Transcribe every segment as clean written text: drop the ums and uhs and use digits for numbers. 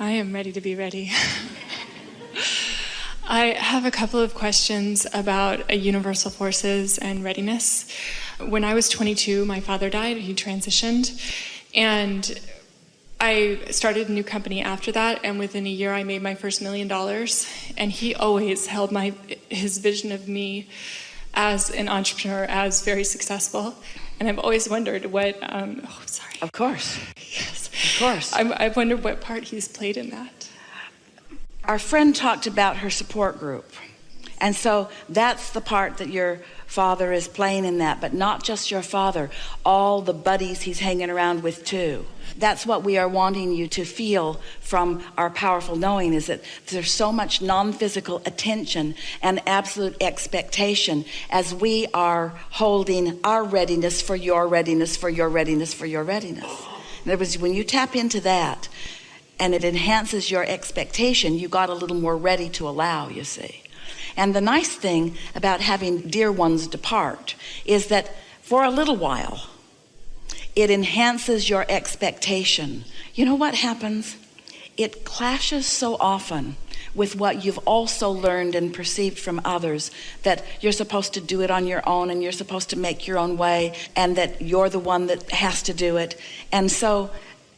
I am ready to be ready. I have a couple of questions about universal forces and readiness. When I was 22, my father died. He transitioned. And I started a new company after that, and within a year I made my first $1 million. And he always held his vision of me as an entrepreneur as very successful. And I've always wondered what, sorry. Of course. Yes. Of course. I've wondered what part he's played in that. Our friend talked about her support group. And so that's the part that your father is playing in that, but not just your father, all the buddies he's hanging around with too. That's what we are wanting you to feel from our powerful knowing, is that there's so much non-physical attention and absolute expectation as we are holding our readiness for your readiness, for your readiness, for your readiness. In other words, when you tap into that and it enhances your expectation, you got a little more ready to allow, you see. And the nice thing about having dear ones depart is that for a little while, it enhances your expectation. You know what happens? It clashes so often with what you've also learned and perceived from others, that you're supposed to do it on your own and you're supposed to make your own way and that you're the one that has to do it. And so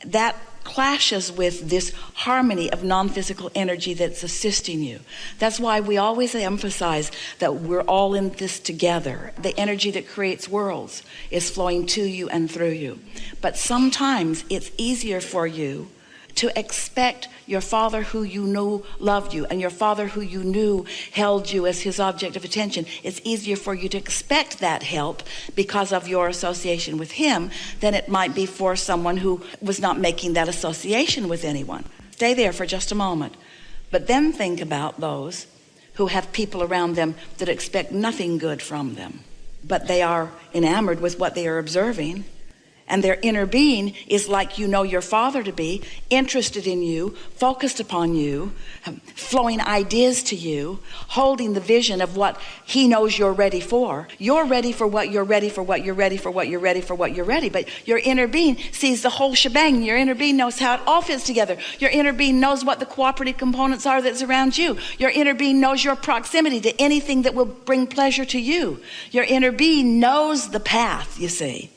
that clashes with this harmony of non-physical energy that's assisting you. That's why we always emphasize that we're all in this together. The energy that creates worlds is flowing to you and through you. But sometimes it's easier for you to expect your father who you knew loved you and your father who you knew held you as his object of attention. It's easier for you to expect that help because of your association with him than it might be for someone who was not making that association with anyone. Stay there for just a moment. But then think about those who have people around them that expect nothing good from them, but they are enamored with what they are observing. And their inner being is like you know your father to be, interested in you, focused upon you, flowing ideas to you, holding the vision of what he knows you're ready for. You're ready for what you're ready for, what you're ready for, what you're ready for, what you're ready. But your inner being sees the whole shebang. Your inner being knows how it all fits together. Your inner being knows what the cooperative components are that's around you. Your inner being knows your proximity to anything that will bring pleasure to you. Your inner being knows the path, you see.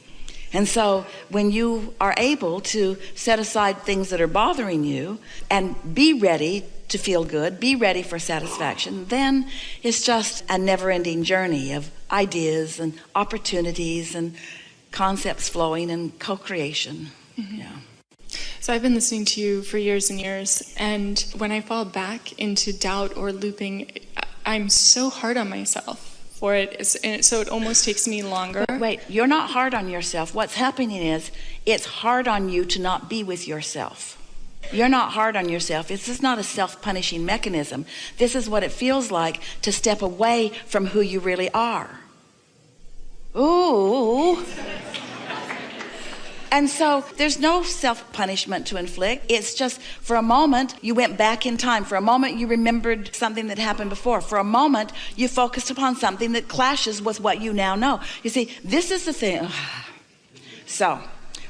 And so when you are able to set aside things that are bothering you and be ready to feel good, be ready for satisfaction, then it's just a never-ending journey of ideas and opportunities and concepts flowing and co-creation. Mm-hmm. Yeah. So I've been listening to you for years and years, and when I fall back into doubt or looping, I'm so hard on myself for it, so it almost takes me longer. Wait, you're not hard on yourself. What's happening is it's hard on you to not be with yourself. You're not hard on yourself. This is not a self-punishing mechanism. This is what it feels like to step away from who you really are. Ooh. And so there's no self-punishment to inflict. It's just for a moment you went back in time. For a moment you remembered something that happened before. For a moment you focused upon something that clashes with what you now know. You see, this is the thing. So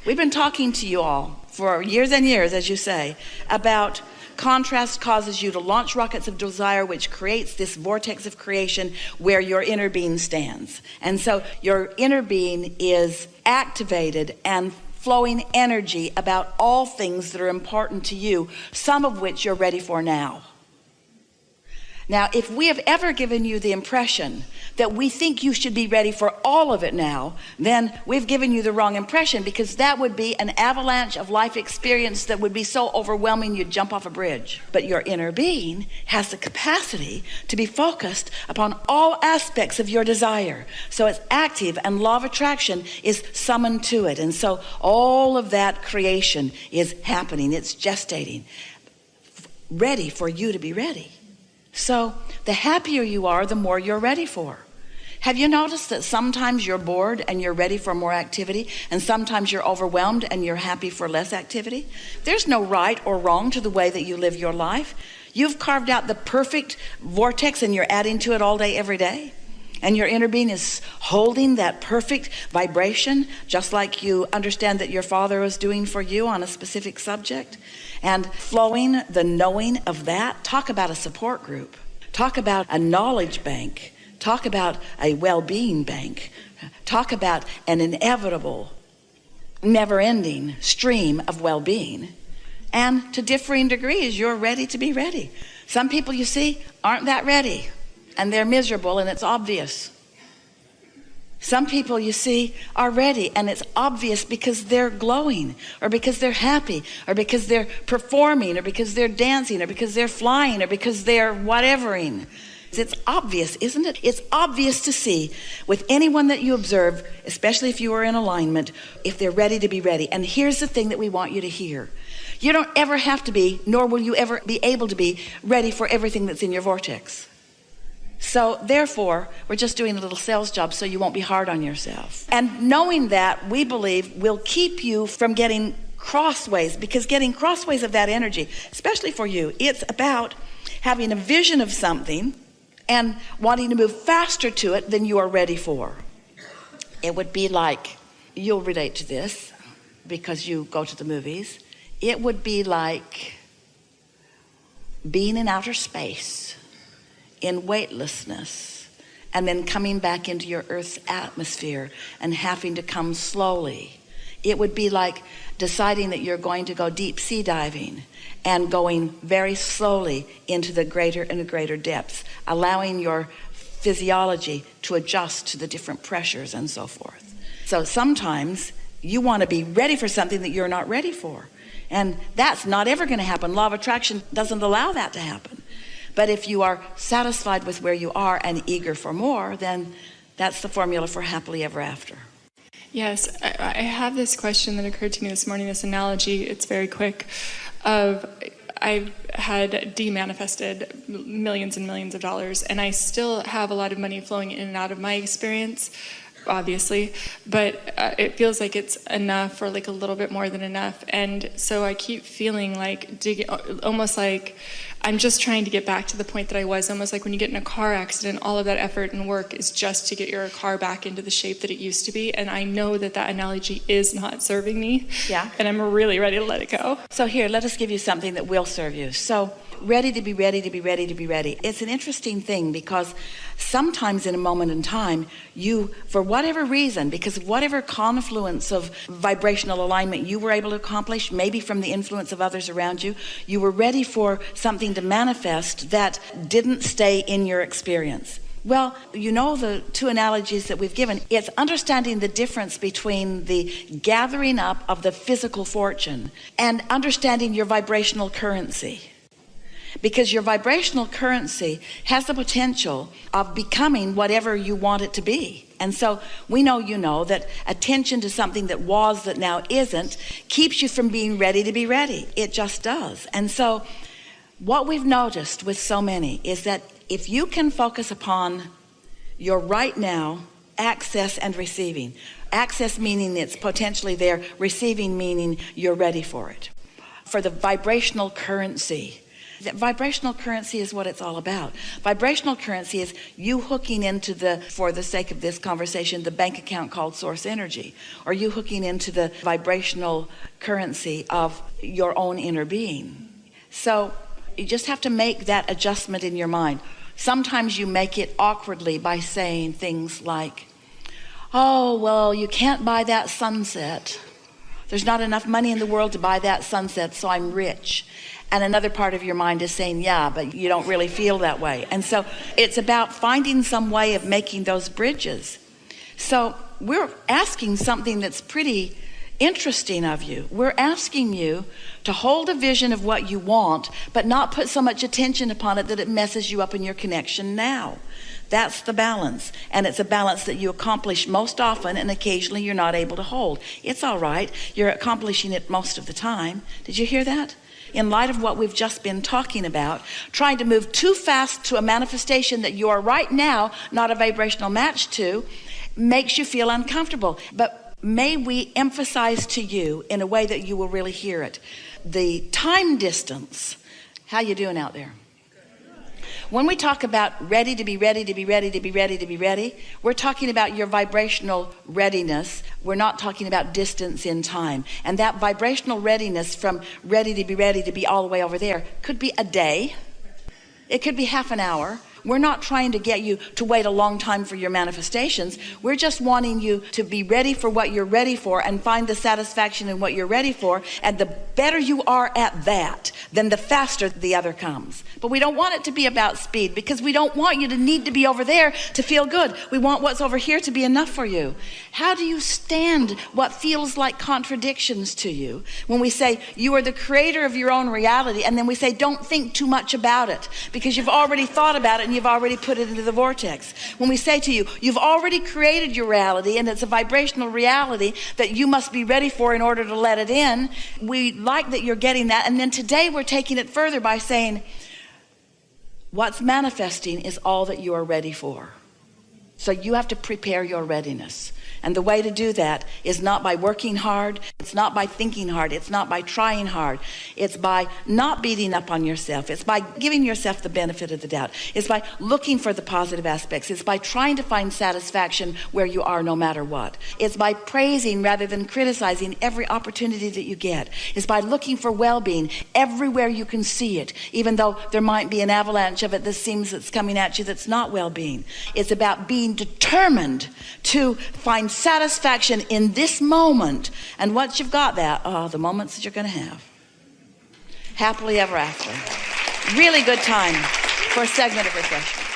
we've been talking to you all for years and years, as you say, about contrast causes you to launch rockets of desire, which creates this vortex of creation where your inner being stands. And so your inner being is activated and flowing energy about all things that are important to you, some of which you're ready for now. Now, if we have ever given you the impression that we think you should be ready for all of it now, then we've given you the wrong impression, because that would be an avalanche of life experience that would be so overwhelming you'd jump off a bridge. But your inner being has the capacity to be focused upon all aspects of your desire. So it's active, and law of attraction is summoned to it. And so all of that creation is happening. It's gestating, ready for you to be ready. So the happier you are, the more you're ready for. Have you noticed that sometimes you're bored and you're ready for more activity, and sometimes you're overwhelmed and you're happy for less activity? There's no right or wrong to the way that you live your life. You've carved out the perfect vortex and you're adding to it all day, every day. And your inner being is holding that perfect vibration, just like you understand that your father was doing for you on a specific subject. And flowing, the knowing of that, talk about a support group. Talk about a knowledge bank. Talk about a well-being bank. Talk about an inevitable, never-ending stream of well-being. And to differing degrees, you're ready to be ready. Some people, you see, aren't that ready. And they're miserable, and it's obvious. Some people, you see, are ready, and it's obvious because they're glowing, or because they're happy, or because they're performing, or because they're dancing, or because they're flying, or because they're whatevering. It's obvious, isn't it? It's obvious to see with anyone that you observe, especially if you are in alignment, if they're ready to be ready. And here's the thing that we want you to hear. You don't ever have to be, nor will you ever be able to be, ready for everything that's in your vortex. So therefore, we're just doing a little sales job so you won't be hard on yourself. And knowing that, we believe, will keep you from getting crossways, because getting crossways of that energy, especially for you, it's about having a vision of something and wanting to move faster to it than you are ready for. It would be like, you'll relate to this because you go to the movies. It would be like being in outer space, in weightlessness, and then coming back into your Earth's atmosphere and having to come slowly. It would be like deciding that you're going to go deep sea diving and going very slowly into the greater and greater depths, allowing your physiology to adjust to the different pressures and so forth. So sometimes you want to be ready for something that you're not ready for. And that's not ever going to happen. Law of attraction doesn't allow that to happen. But if you are satisfied with where you are and eager for more, then that's the formula for happily ever after. Yes, I have this question that occurred to me this morning, this analogy, it's very quick, of I've had de-manifested millions and millions of dollars, and I still have a lot of money flowing in and out of my experience, obviously, but it feels like it's enough, or like a little bit more than enough. And so I keep feeling like almost like I'm just trying to get back to the point that I was, almost like when you get in a car accident, all of that effort and work is just to get your car back into the shape that it used to be. And I know that that analogy is not serving me. Yeah. And I'm really ready to let it go. So here, let us give you something that will serve you. So ready to be ready to be ready to be ready. It's an interesting thing, because sometimes in a moment in time, you, for whatever reason, because of whatever confluence of vibrational alignment you were able to accomplish, maybe from the influence of others around you, you were ready for something to manifest that didn't stay in your experience. Well, you know the two analogies that we've given. It's understanding the difference between the gathering up of the physical fortune and understanding your vibrational currency. Because your vibrational currency has the potential of becoming whatever you want it to be. And so we know, you know, that attention to something that was that now isn't keeps you from being ready to be ready. It just does. And so what we've noticed with so many is that if you can focus upon your right now, access and receiving. Access meaning it's potentially there, receiving meaning you're ready for it. For the vibrational currency. That vibrational currency is what it's all about. Vibrational currency is you hooking into the, for the sake of this conversation, the bank account called source energy, or you hooking into the vibrational currency of your own inner being. So you just have to make that adjustment in your mind. Sometimes you make it awkwardly by saying things like, oh, well, you can't buy that sunset. There's not enough money in the world to buy that sunset, so I'm rich. And another part of your mind is saying, yeah, but you don't really feel that way. And so it's about finding some way of making those bridges. So we're asking something that's pretty interesting of you. We're asking you to hold a vision of what you want, but not put so much attention upon it that it messes you up in your connection now. That's the balance. And it's a balance that you accomplish most often, and occasionally you're not able to hold. It's all right. You're accomplishing it most of the time. Did you hear that? In light of what we've just been talking about, trying to move too fast to a manifestation that you are right now not a vibrational match to makes you feel uncomfortable. But may we emphasize to you in a way that you will really hear it, the time distance. How you doing out there? When we talk about ready to be ready to be ready to be ready to be ready, we're talking about your vibrational readiness. We're not talking about distance in time. And that vibrational readiness from ready to be all the way over there could be a day. It could be half an hour. We're not trying to get you to wait a long time for your manifestations. We're just wanting you to be ready for what you're ready for and find the satisfaction in what you're ready for. And the better you are at that, then the faster the other comes. But we don't want it to be about speed, because we don't want you to need to be over there to feel good. We want what's over here to be enough for you. How do you stand what feels like contradictions to you when we say you are the creator of your own reality, and then we say don't think too much about it because you've already thought about it and you've already put it into the vortex? When we say to you, you've already created your reality and it's a vibrational reality that you must be ready for in order to let it in, we like that you're getting that. And then today we're taking it further by saying what's manifesting is all that you are ready for. So you have to prepare your readiness. And the way to do that is not by working hard. It's not by thinking hard. It's not by trying hard. It's by not beating up on yourself. It's by giving yourself the benefit of the doubt. It's by looking for the positive aspects. It's by trying to find satisfaction where you are no matter what. It's by praising rather than criticizing every opportunity that you get. It's by looking for well-being everywhere you can see it, even though there might be an avalanche of it that seems that's coming at you that's not well-being. It's about being determined to find satisfaction in this moment. And once you've got that, the moments that you're going to have happily ever after. Really good time for a segment of refreshment.